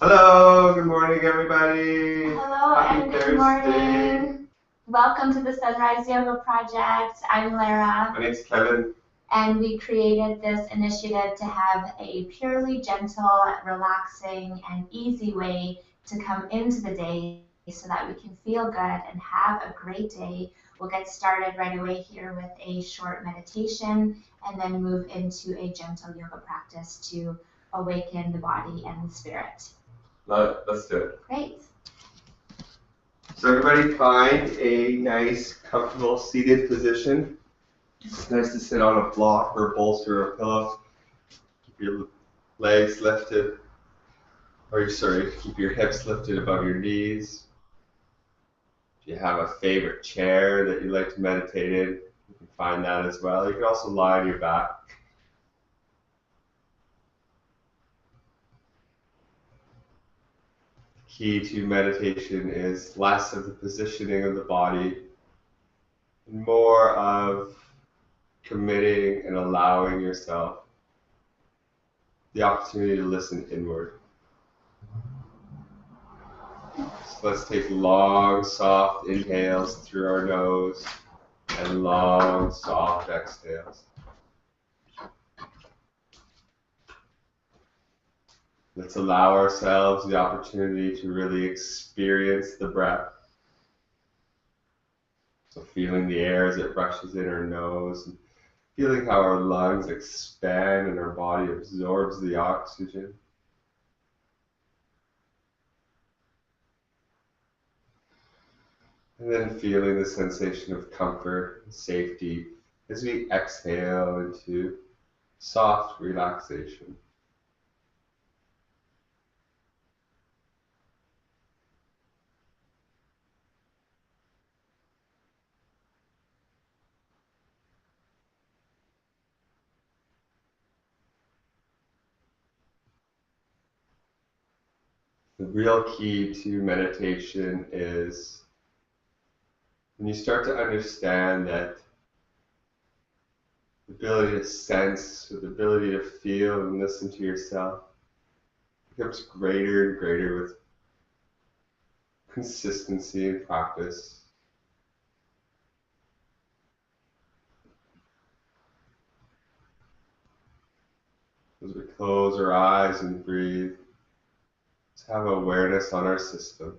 Hello, good morning, everybody. Hello Happy and good Thursday. morning. Welcome to the Sunrise Yoga Project. I'm Lara. My name's Kevin. And we created this initiative to have a purely gentle, relaxing, and easy way to come into the day so that we can feel good and have a great day. We'll get started right away here with a short meditation and then move into a gentle yoga practice to awaken the body and the spirit. Love it. Let's do it. Great. So everybody find a nice, comfortable seated position. It's nice to sit on a block or a bolster or a pillow. Keep your legs lifted, keep your hips lifted above your knees. If you have a favorite chair that you like to meditate in, you can find that as well. You can also lie on your back. Key to meditation is less of the positioning of the body, more of committing and allowing yourself the opportunity to listen inward. So let's take long, soft inhales through our nose and long, soft exhales. Let's allow ourselves the opportunity to really experience the breath. So feeling the air as it rushes in our nose, and feeling how our lungs expand and our body absorbs the oxygen. And then feeling the sensation of comfort and safety as we exhale into soft relaxation. The real key to meditation is when you start to understand that the ability to sense, or the ability to feel and listen to yourself becomes greater and greater with consistency and practice. As we close our eyes and breathe, let's have awareness on our system.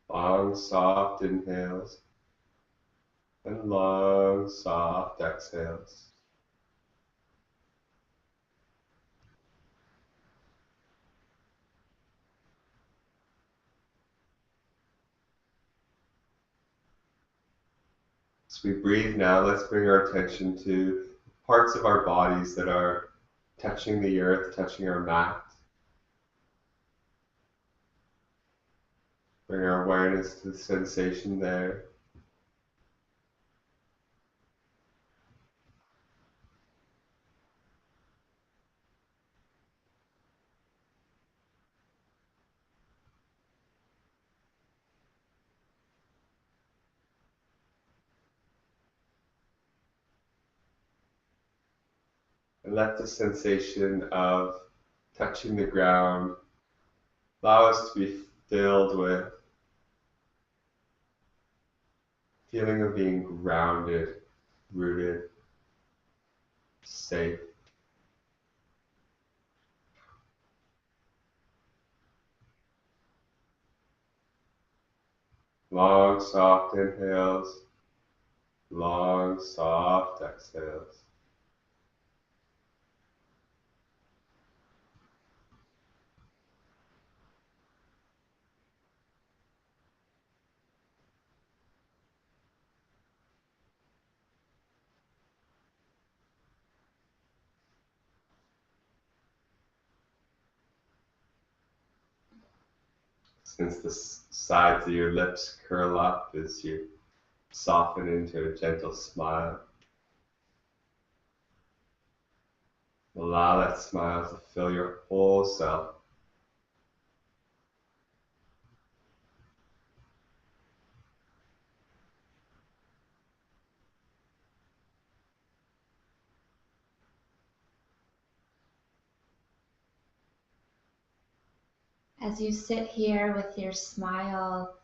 Long, soft inhales and long, soft exhales. As we breathe now, let's bring our attention to parts of our bodies that are touching the earth, touching our mat. Bring our awareness to the sensation there. And let the sensation of touching the ground allow us to be filled with feeling of being grounded, rooted, safe. Long, soft inhales, long, soft exhales. Since the sides of your lips curl up as you soften into a gentle smile. Allow that smile to fill your whole self. As you sit here with your smile,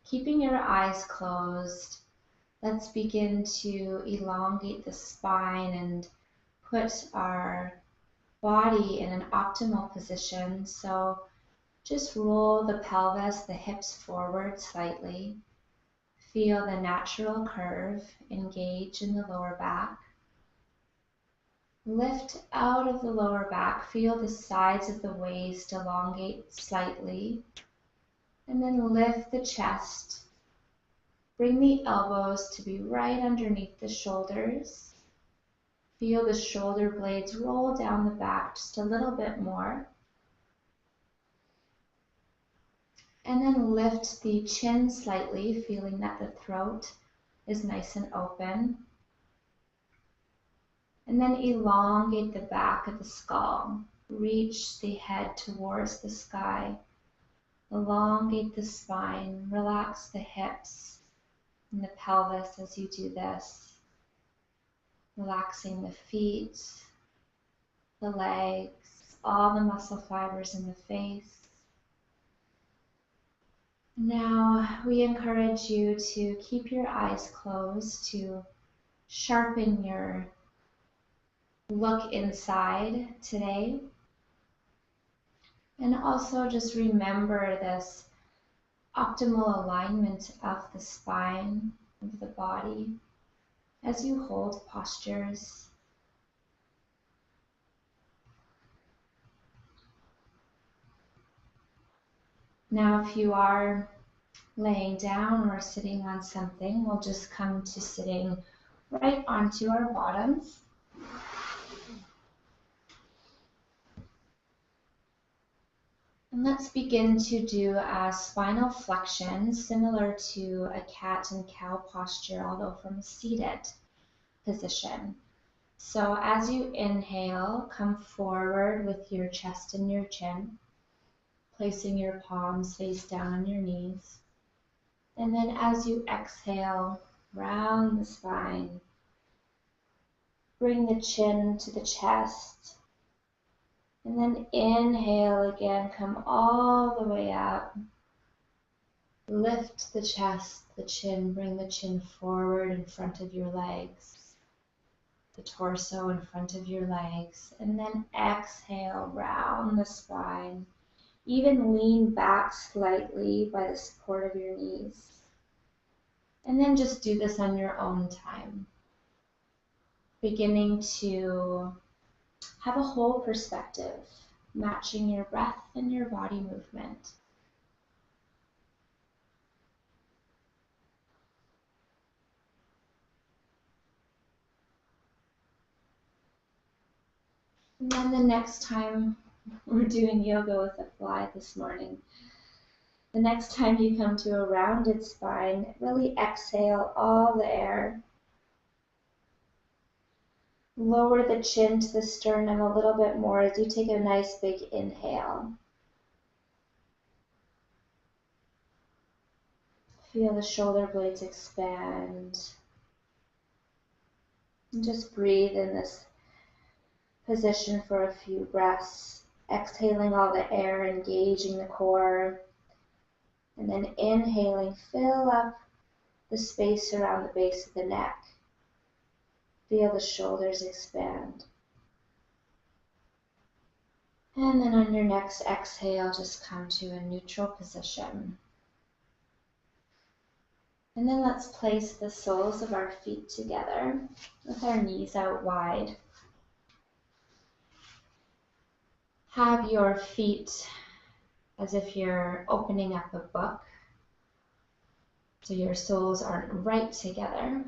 keeping your eyes closed, let's begin to elongate the spine and put our body in an optimal position. So just roll the pelvis, the hips forward slightly. Feel the natural curve engage in the lower back. Lift out of the lower back. Feel the sides of the waist elongate slightly. And then lift the chest. Bring the elbows to be right underneath the shoulders. Feel the shoulder blades roll down the back just a little bit more. And then lift the chin slightly, feeling that the throat is nice and open. And then elongate the back of the skull. Reach the head towards the sky. Elongate the spine. Relax the hips and the pelvis as you do this. Relaxing the feet, the legs, all the muscle fibers in the face. Now we encourage you to keep your eyes closed, to sharpen your look inside today. And also just remember this optimal alignment of the spine, of the body, as you hold postures. Now, if you are laying down or sitting on something, we'll just come to sitting right onto our bottoms. And let's begin to do a spinal flexion similar to a cat and cow posture, although from a seated position. So as you inhale, come forward with your chest and your chin, placing your palms face down on your knees. And then as you exhale, round the spine. Bring the chin to the chest. And then inhale again, come all the way up. Lift the chest, the chin, bring the chin forward in front of your legs. The torso in front of your legs. And then exhale, round the spine. Even lean back slightly by the support of your knees. And then just do this on your own time. Beginning to have a whole perspective, matching your breath and your body movement. And then the next time, we're doing yoga with a fly this morning. The next time you come to a rounded spine, really exhale all the air. Lower the chin to the sternum a little bit more as you take a nice big inhale. Feel the shoulder blades expand. And just breathe in this position for a few breaths, exhaling all the air, engaging the core. And then inhaling, fill up the space around the base of the neck. Feel the shoulders expand. And then on your next exhale, just come to a neutral position. And then let's place the soles of our feet together with our knees out wide. Have your feet as if you're opening up a book, so your soles aren't right together.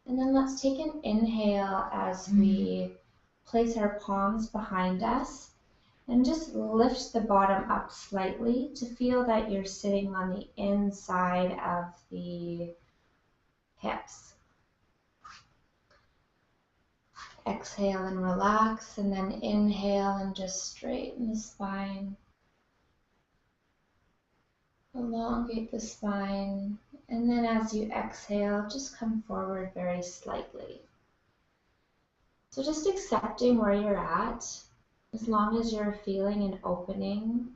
And then let's take an inhale as we place our palms behind us and just lift the bottom up slightly to feel that you're sitting on the inside of the hips. Exhale and relax, and then inhale and just straighten the spine. Elongate the spine, and then as you exhale, just come forward very slightly. So just accepting where you're at, as long as you're feeling an opening,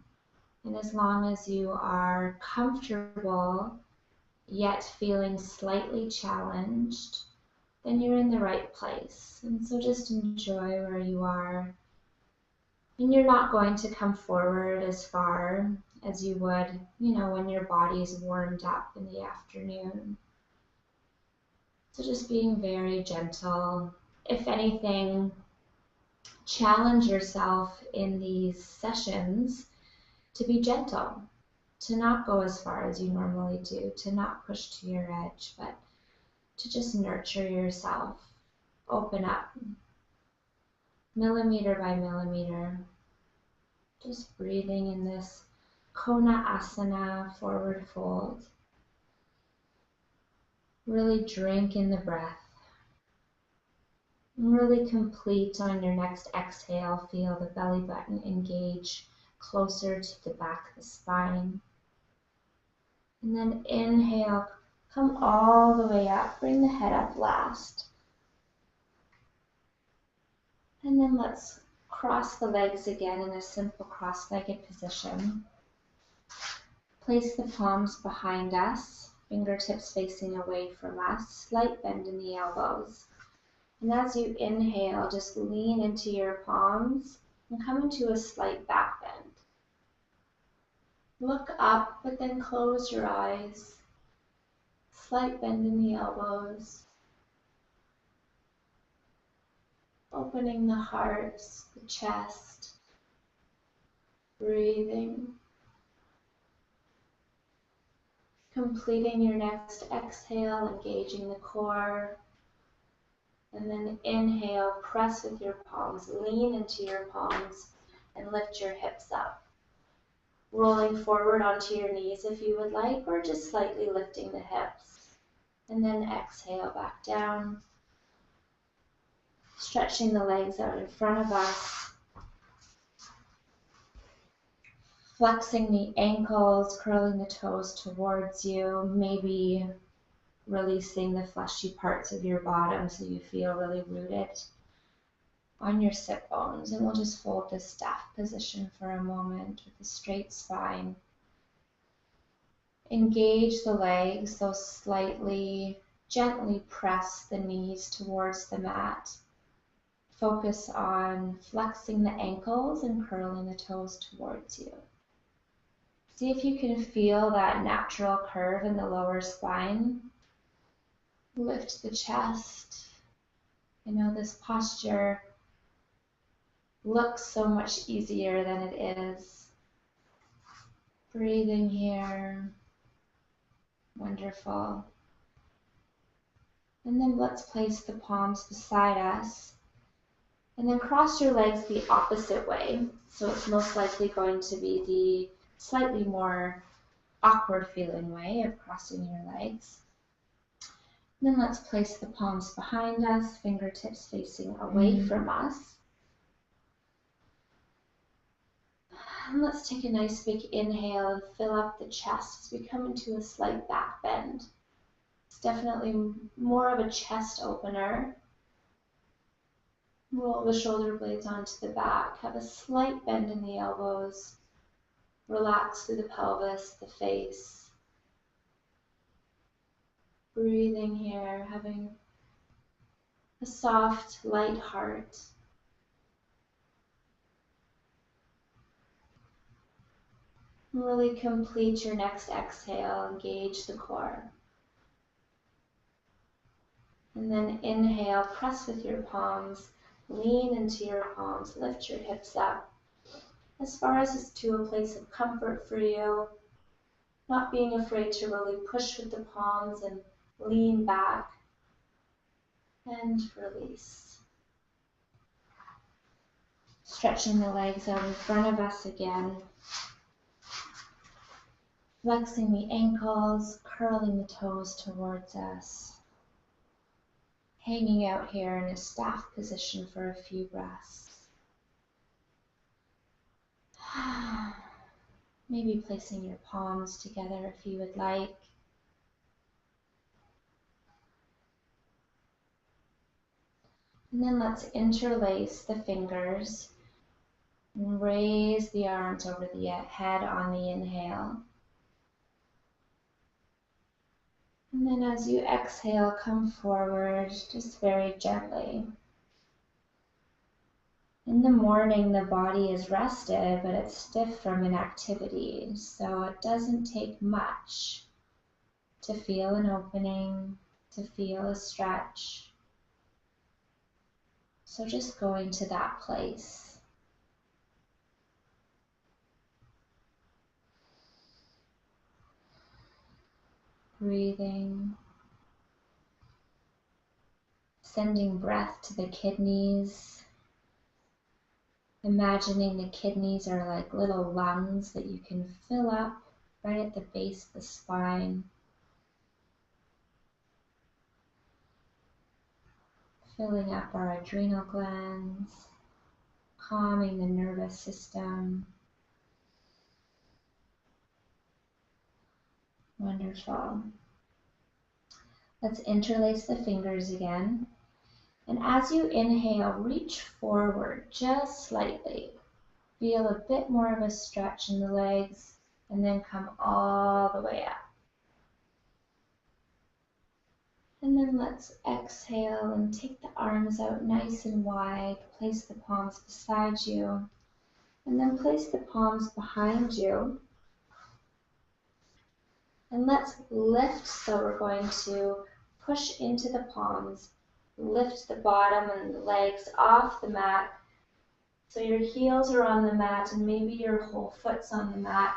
and as long as you are comfortable, yet feeling slightly challenged, then you're in the right place. And so just enjoy where you are. And you're not going to come forward as far as you would, when your body is warmed up in the afternoon. So just being very gentle. If anything, challenge yourself in these sessions to be gentle, to not go as far as you normally do, to not push to your edge, but to just nurture yourself. Open up, millimeter by millimeter. Just breathing in this Kona Asana forward fold. Really drink in the breath. And really complete on your next exhale. Feel the belly button engage closer to the back of the spine. And then inhale, come all the way up. Bring the head up last. And then let's cross the legs again in a simple cross-legged position. Place the palms behind us, fingertips facing away from us, slight bend in the elbows. And as you inhale, just lean into your palms and come into a slight back bend. Look up, but then close your eyes. Slight bend in the elbows. Opening the heart, the chest. Breathing. Completing your next exhale, engaging the core. And then inhale, press with your palms, lean into your palms, and lift your hips up. Rolling forward onto your knees if you would like, or just slightly lifting the hips. And then exhale back down. Stretching the legs out in front of us. Flexing the ankles, curling the toes towards you, maybe releasing the fleshy parts of your bottom so you feel really rooted on your sit bones. And we'll just hold this staff position for a moment with a straight spine. Engage the legs, so slightly, gently press the knees towards the mat. Focus on flexing the ankles and curling the toes towards you. See if you can feel that natural curve in the lower spine. Lift the chest. I know this posture looks so much easier than it is. Breathing here. Wonderful. And then let's place the palms beside us. And then cross your legs the opposite way. So it's most likely going to be the slightly more awkward feeling way of crossing your legs. And then let's place the palms behind us, fingertips facing away from us. And let's take a nice big inhale and fill up the chest as we come into a slight back bend. It's definitely more of a chest opener. Roll the shoulder blades onto the back. Have a slight bend in the elbows. Relax through the pelvis, the face. Breathing here, having a soft, light heart. Really complete your next exhale, engage the core. And then inhale, press with your palms, lean into your palms, lift your hips up. As far as it's to a place of comfort for you, not being afraid to really push with the palms and lean back and release. Stretching the legs out in front of us again. Flexing the ankles, curling the toes towards us. hanging out here in a staff position for a few breaths. Maybe placing your palms together if you would like. And then let's interlace the fingers and raise the arms over the head on the inhale. And then as you exhale, come forward just very gently. In the morning, the body is rested, but it's stiff from inactivity, so it doesn't take much to feel an opening, to feel a stretch. So just going to that place. Breathing. Sending breath to the kidneys. Imagining the kidneys are like little lungs that you can fill up right at the base of the spine. Filling up our adrenal glands, calming the nervous system. Wonderful. Let's interlace the fingers again. And as you inhale, reach forward just slightly. Feel a bit more of a stretch in the legs, and then come all the way up. And then let's exhale and take the arms out nice and wide. Place the palms beside you, and then place the palms behind you. And let's lift, so we're going to push into the palms, lift the bottom and the legs off the mat. So your heels are on the mat and maybe your whole foot's on the mat.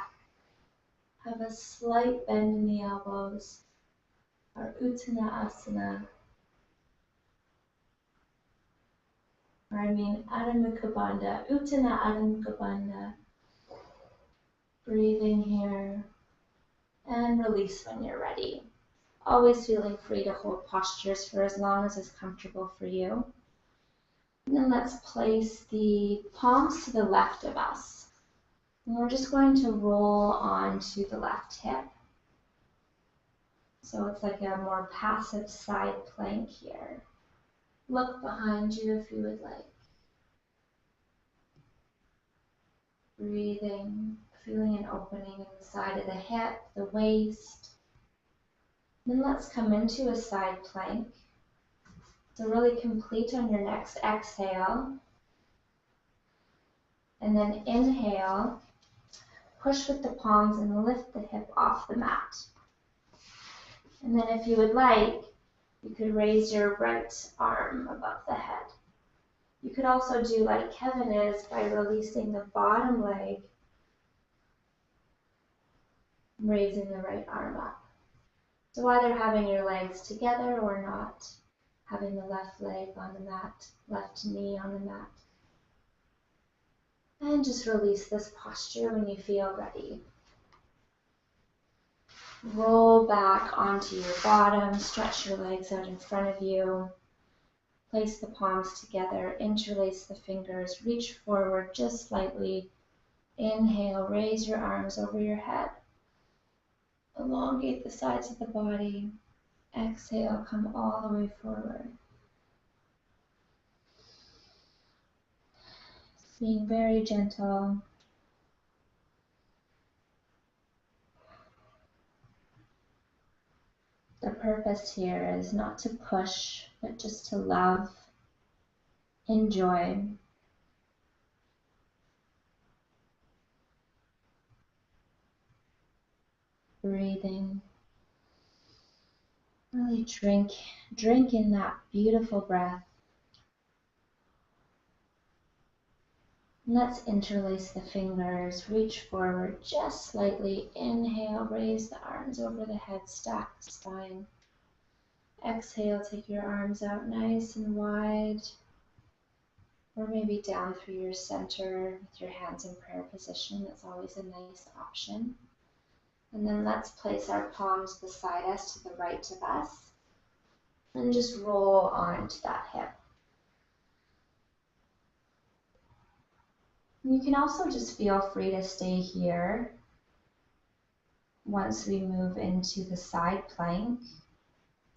Have a slight bend in the elbows, our Uttanasana. Adho Mukha Bandha, Uttana Adho Mukha Bandha. Breathing here. And release when you're ready. Always feeling free to hold postures for as long as is comfortable for you. And then let's place the palms to the left of us. And we're just going to roll onto the left hip. So it's like a more passive side plank here. Look behind you if you would like. Breathing, feeling an opening in the side of the hip, the waist. Then let's come into a side plank. So really complete on your next exhale. And then inhale, push with the palms and lift the hip off the mat. And then if you would like, you could raise your right arm above the head. You could also do like Kevin is by releasing the bottom leg, raising the right arm up. So either having your legs together or not, having the left leg on the mat, left knee on the mat. And just release this posture when you feel ready. Roll back onto your bottom, stretch your legs out in front of you. Place the palms together, interlace the fingers, reach forward just slightly. Inhale, raise your arms over your head. Elongate the sides of the body. Exhale, come all the way forward. Being very gentle. The purpose here is not to push, but just to love, enjoy. Breathing. Really drink in that beautiful breath. Let's interlace the fingers, reach forward just slightly. Inhale, raise the arms over the head, stack the spine. Exhale, take your arms out nice and wide, or maybe down through your center with your hands in prayer position. That's always a nice option. And then let's place our palms beside us to the right of us. And just roll onto that hip. You can also just feel free to stay here once we move into the side plank.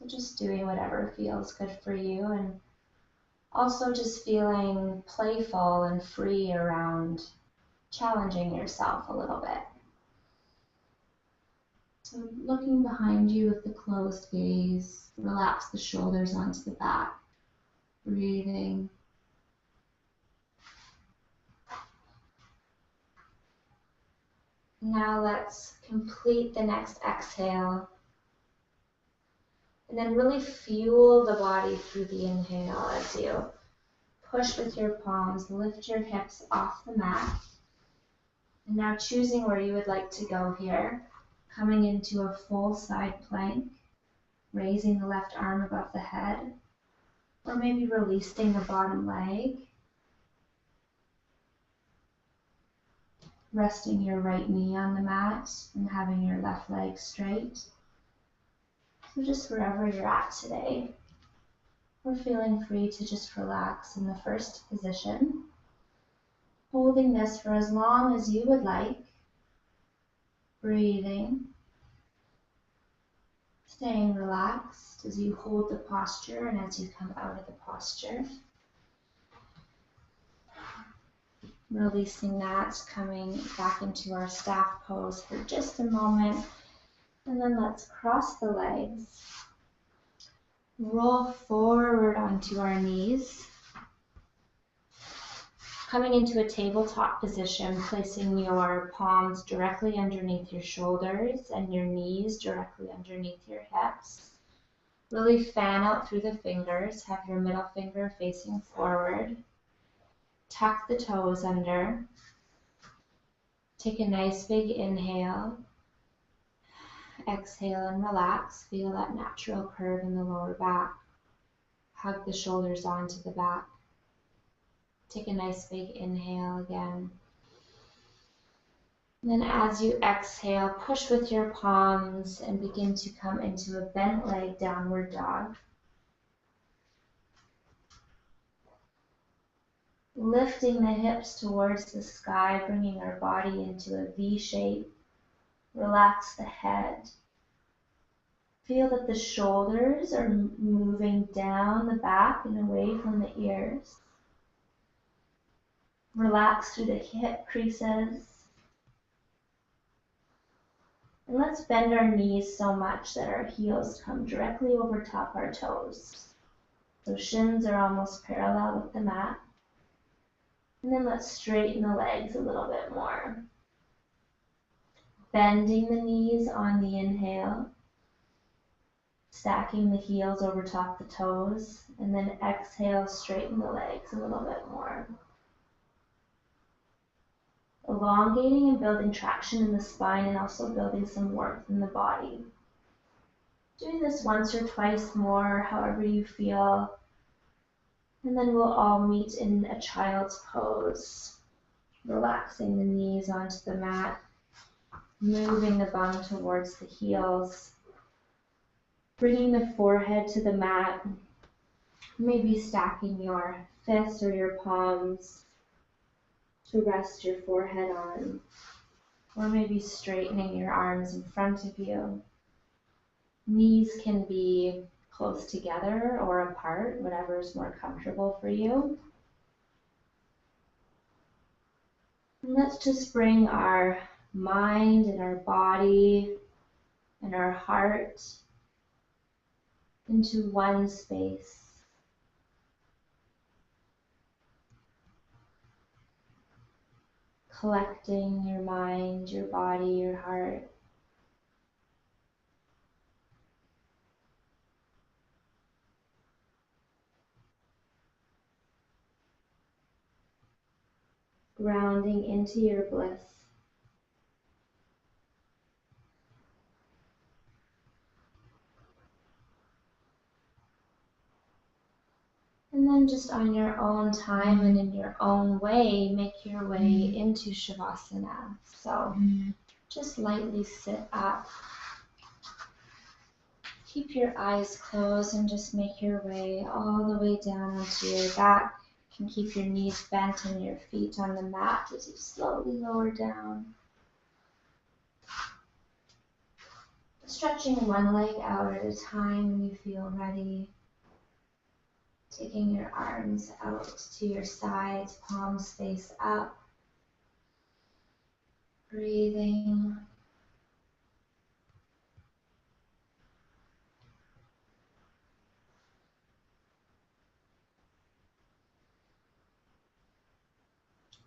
Just doing whatever feels good for you, and also just feeling playful and free around challenging yourself a little bit. So looking behind you with the closed gaze, relax the shoulders onto the back, breathing. Now let's complete the next exhale. And then really fuel the body through the inhale as you push with your palms, lift your hips off the mat. And now choosing where you would like to go here, coming into a full side plank, raising the left arm above the head, or maybe releasing the bottom leg, resting your right knee on the mat and having your left leg straight. So just wherever you're at today, we're feeling free to just relax in the first position, holding this for as long as you would like, breathing, staying relaxed as you hold the posture and as you come out of the posture. Releasing that, coming back into our staff pose for just a moment. And then let's cross the legs. Roll forward onto our knees. Coming into a tabletop position, placing your palms directly underneath your shoulders and your knees directly underneath your hips. Really fan out through the fingers. Have your middle finger facing forward. Tuck the toes under. Take a nice big inhale. Exhale and relax. Feel that natural curve in the lower back. Hug the shoulders onto the back. Take a nice big inhale again. And then as you exhale, push with your palms and begin to come into a bent leg downward dog. Lifting the hips towards the sky, bringing our body into a V shape. Relax the head. Feel that the shoulders are moving down the back and away from the ears. Relax through the hip creases. And let's bend our knees so much that our heels come directly over top our toes. So shins are almost parallel with the mat. And then let's straighten the legs a little bit more. Bending the knees on the inhale. Stacking the heels over top the toes. And then exhale, straighten the legs a little bit more. Elongating and building traction in the spine and also building some warmth in the body. Doing this once or twice more, however you feel. And then we'll all meet in a child's pose. Relaxing the knees onto the mat. Moving the bum towards the heels. Bringing the forehead to the mat. Maybe stacking your fists or your palms to rest your forehead on, or maybe straightening your arms in front of you. Knees can be close together or apart, whatever is more comfortable for you. And let's just bring our mind and our body and our heart into one space. Collecting your mind, your body, your heart. Grounding into your bliss. And then just on your own time and in your own way, make your way into Shavasana. So just lightly sit up. Keep your eyes closed and just make your way all the way down onto your back. You can keep your knees bent and your feet on the mat as you slowly lower down. Stretching one leg out at a time when you feel ready. Taking your arms out to your sides, palms face up. Breathing.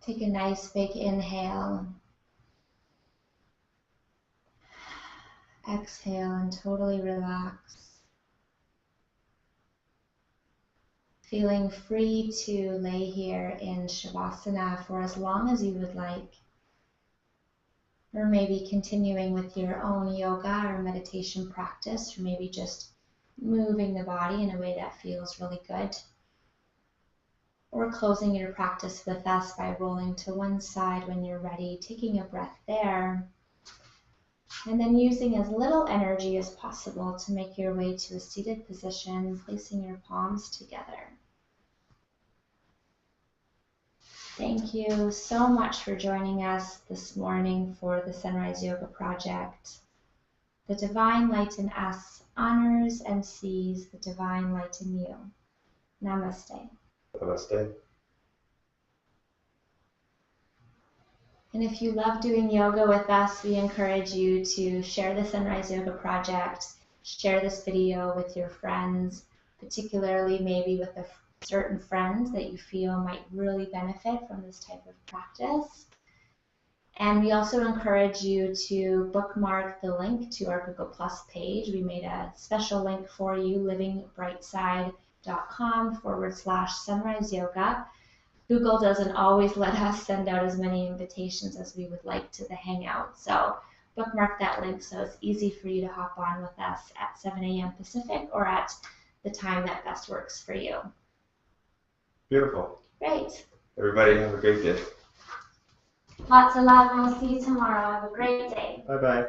Take a nice big inhale. Exhale and totally relax. Feeling free to lay here in Shavasana for as long as you would like. Or maybe continuing with your own yoga or meditation practice, or maybe just moving the body in a way that feels really good. Or closing your practice with us by rolling to one side when you're ready, taking a breath there. And then using as little energy as possible to make your way to a seated position, placing your palms together. Thank you so much for joining us this morning for the Sunrise Yoga Project. The Divine Light in us honors and sees the Divine Light in you. Namaste. Namaste. And if you love doing yoga with us, we encourage you to share the Sunrise Yoga Project, share this video with your friends, particularly maybe with certain friends that you feel might really benefit from this type of practice. And we also encourage you to bookmark the link to our Google Plus page. We made a special link for you, livingbrightside.com/sunrise yoga. Google doesn't always let us send out as many invitations as we would like to the Hangout. So bookmark that link so it's easy for you to hop on with us at 7 a.m. Pacific or at the time that best works for you. Beautiful. Great. Everybody have a great day. Lots of love and we'll see you tomorrow. Have a great day. Bye-bye.